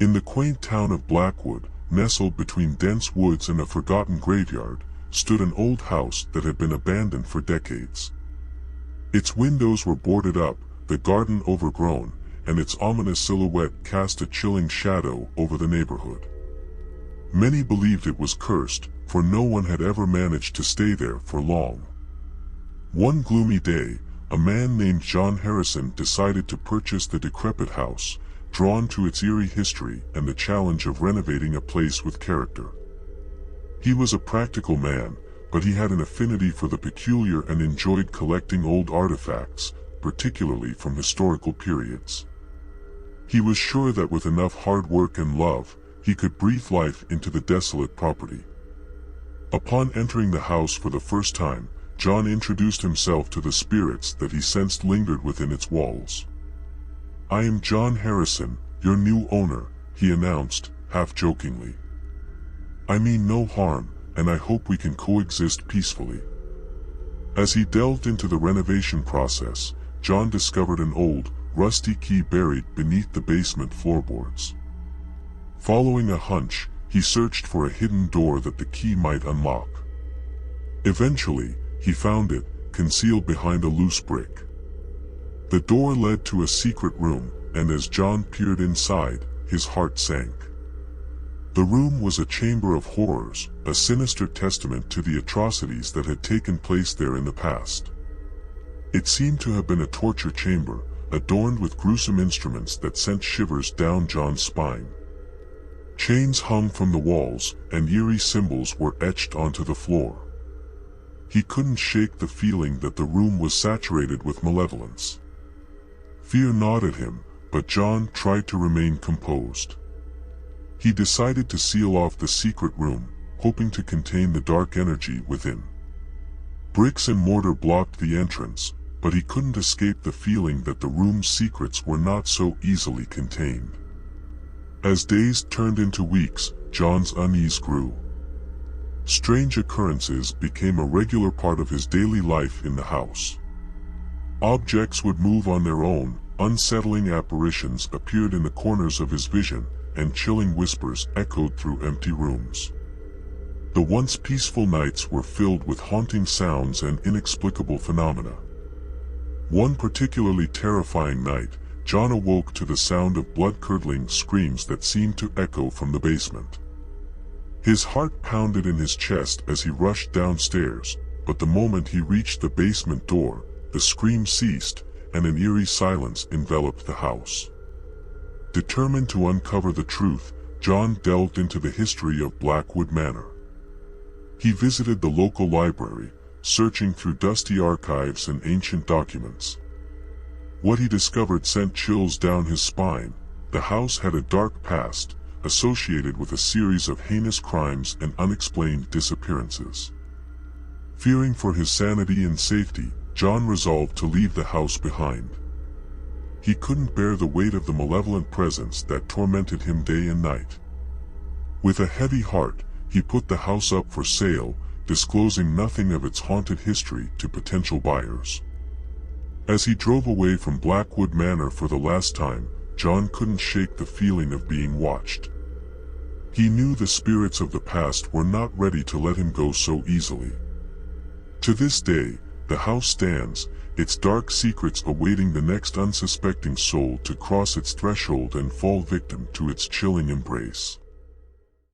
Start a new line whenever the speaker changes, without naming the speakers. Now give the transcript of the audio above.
In the quaint town of Blackwood, nestled between dense woods and a forgotten graveyard, stood an old house that had been abandoned for decades. Its windows were boarded up, the garden overgrown, and its ominous silhouette cast a chilling shadow over the neighborhood. Many believed it was cursed, for no one had ever managed to stay there for long. One gloomy day, a man named John Harrison decided to purchase the decrepit house, drawn to its eerie history and the challenge of renovating a place with character. He was a practical man, but he had an affinity for the peculiar and enjoyed collecting old artifacts, particularly from historical periods. He was sure that with enough hard work and love, he could breathe life into the desolate property. Upon entering the house for the first time, John introduced himself to the spirits that he sensed lingered within its walls. "I am John Harrison, your new owner," he announced, half-jokingly. "I mean no harm, and I hope we can coexist peacefully." As he delved into the renovation process, John discovered an old, rusty key buried beneath the basement floorboards. Following a hunch, he searched for a hidden door that the key might unlock. Eventually, he found it, concealed behind a loose brick. The door led to a secret room, and as John peered inside, his heart sank. The room was a chamber of horrors, a sinister testament to the atrocities that had taken place there in the past. It seemed to have been a torture chamber, adorned with gruesome instruments that sent shivers down John's spine. Chains hung from the walls, and eerie symbols were etched onto the floor. He couldn't shake the feeling that the room was saturated with malevolence. Fear gnawed at him, but John tried to remain composed. He decided to seal off the secret room, hoping to contain the dark energy within. Bricks and mortar blocked the entrance, but he couldn't escape the feeling that the room's secrets were not so easily contained. As days turned into weeks, John's unease grew. Strange occurrences became a regular part of his daily life in the house. Objects would move on their own, unsettling apparitions appeared in the corners of his vision, and chilling whispers echoed through empty rooms. The once peaceful nights were filled with haunting sounds and inexplicable phenomena. One particularly terrifying night, John awoke to the sound of blood-curdling screams that seemed to echo from the basement. His heart pounded in his chest as he rushed downstairs, but the moment he reached the basement door, the scream ceased, and an eerie silence enveloped the house. Determined to uncover the truth, John delved into the history of Blackwood Manor. He visited the local library, searching through dusty archives and ancient documents. What he discovered sent chills down his spine. The house had a dark past, associated with a series of heinous crimes and unexplained disappearances. Fearing for his sanity and safety, John resolved to leave the house behind. He couldn't bear the weight of the malevolent presence that tormented him day and night. With a heavy heart, he put the house up for sale, disclosing nothing of its haunted history to potential buyers. As he drove away from Blackwood Manor for the last time, John couldn't shake the feeling of being watched. He knew the spirits of the past were not ready to let him go so easily. To this day, the house stands, its dark secrets awaiting the next unsuspecting soul to cross its threshold and fall victim to its chilling embrace.